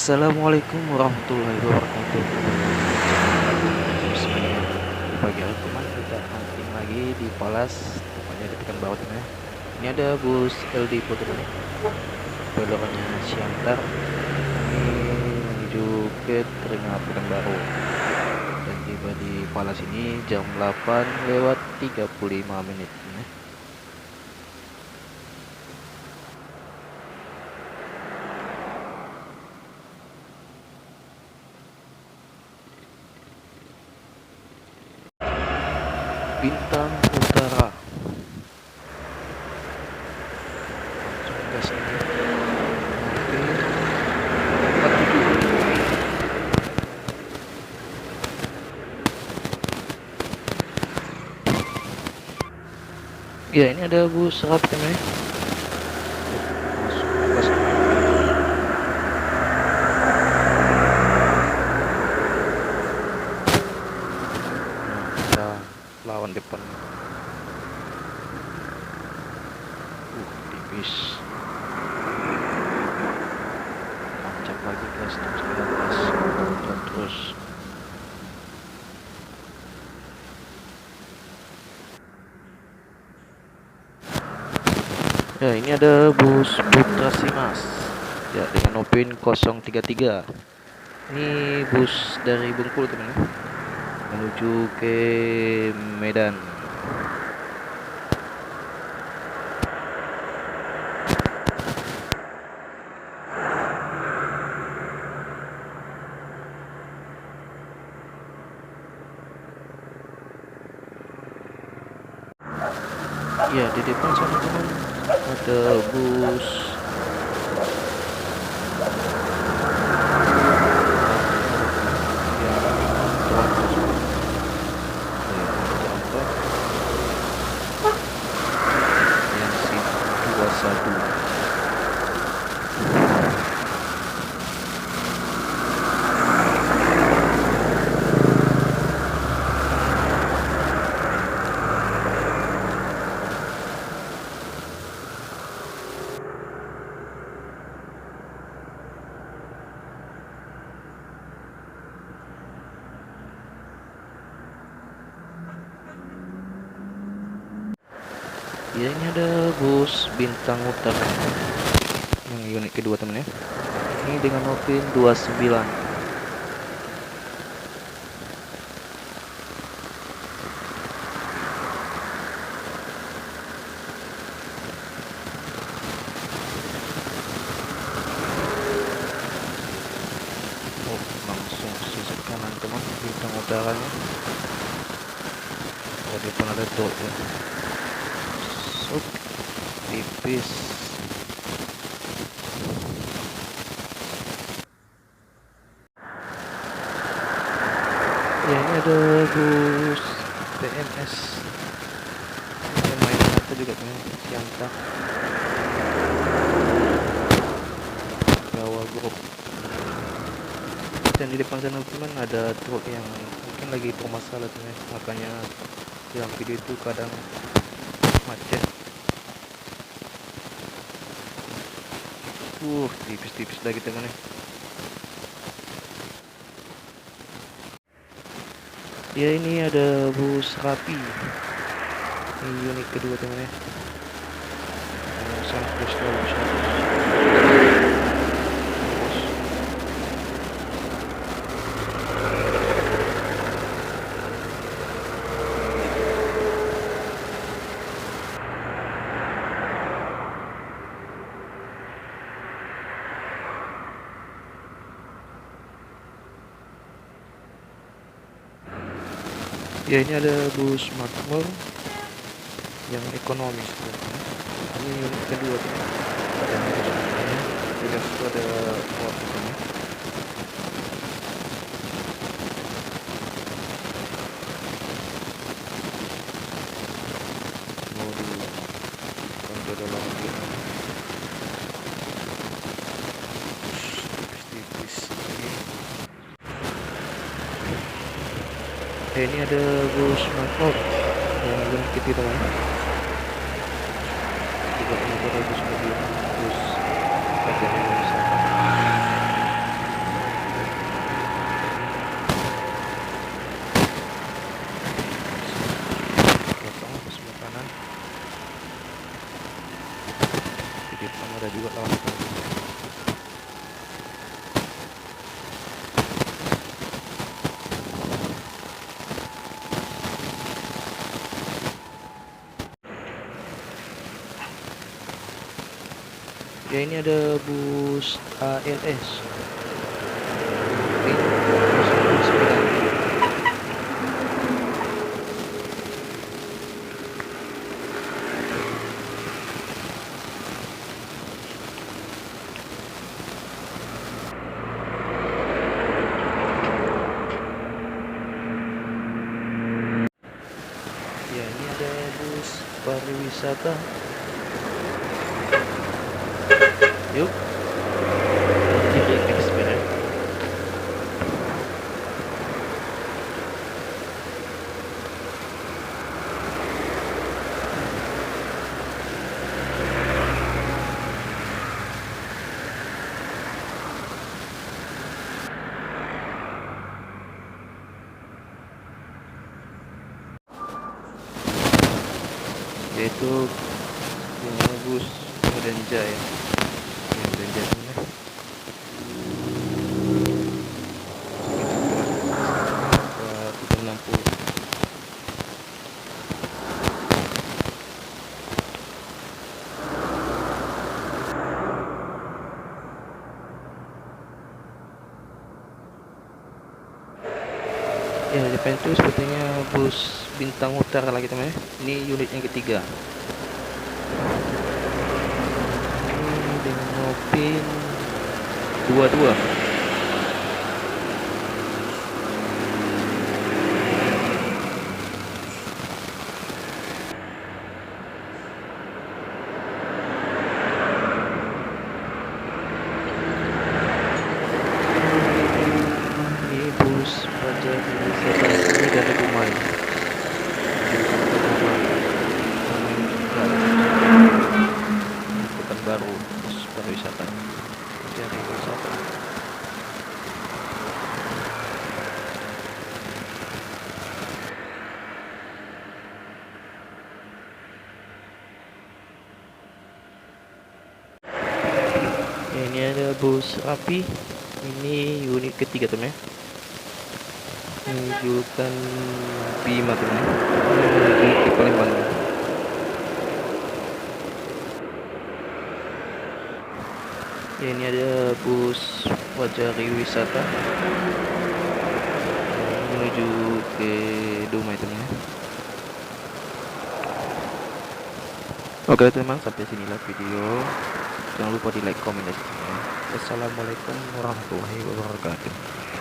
Assalamualaikum warahmatullahi wabarakatuh. Semuanya, di pagi hari teman kita hunting lagi di Palas, tepatnya di Pekanbaru teman ya. Ini ada bus LD Putri nih, belokannya Siantar. Ini menuju ke terminal Pekanbaru dan tiba di Palas ini jam 8:35 ya. Bintang Utara. Langsung gas aja. Oke. 47. Ya, ini ada bus serap teman ya. Masuk gas. Nah, kita lawan depan. Tipis. Tancap lagi gas 619. Jalan terus. Ya, ini ada bus Putra Simas. Ya, dengan Opin 033. Ini bus dari Bengkulu teman ya, menuju ke Medan. Ya, di depan sana teman ada bus yang jalan terus. Yang SIM 21. Ya, ini ada bus Bintang Utara yang unit kedua teman ya. Ini dengan Opin 29. Oh, langsung sisi kanan teman Bintang Utaranya. Oh, depan ada truk ya. Tipis. Ya, ini ada bus PMS yang main satu juga kan, Siantar bawa grup. Dan di depan sana teman ada truk yang mungkin lagi bermasalah teman, makanya dalam video itu kadang macet. Tipis-tipis lagi teman ya. Ya, ini ada bus Rapi. Ini unit kedua teman ya. Sangat bus Ya, ini ada bus Makmur yang ekonomis teman. Ini unit kedua teman. Ada semuanya. Tidak ada muat teman. Mau di kontrol dalam lagi. Tipis-tipis ini. Ini ada bus Makmur yang unit ketiga teman. Juga motor bus mobil bus bagian wisata. ada juga lawan kita. Ya ini ada bus ALS. Ini bus sepeda. Ya ini ada bus pariwisata. Yuk, jadi eksperimen. Yaitu bus Medan Jaya. Medan Jaya ini. Sekitar 360. Ya, depan itu sepertinya bus Bintang Utara lagi teman-teman. Ini unit yang ketiga. Ini dengan Nopin 22. Ini bus Fajar Wisata ini dari Dumai. Pekanbaru bus pariwisata. Dari wisata. Ya, ini ada bus Rapi. Ini unit ketiga teman. Ini julukan Bima teman. Menuju ke Palembang. Ya, ini ada bus Wajari Wisata menuju ke Dumai teman. Oke teman, sampai sinilah video. Jangan lupa di like, komen, dan subscribe. Wassalamualaikum warahmatullahi wabarakatuh.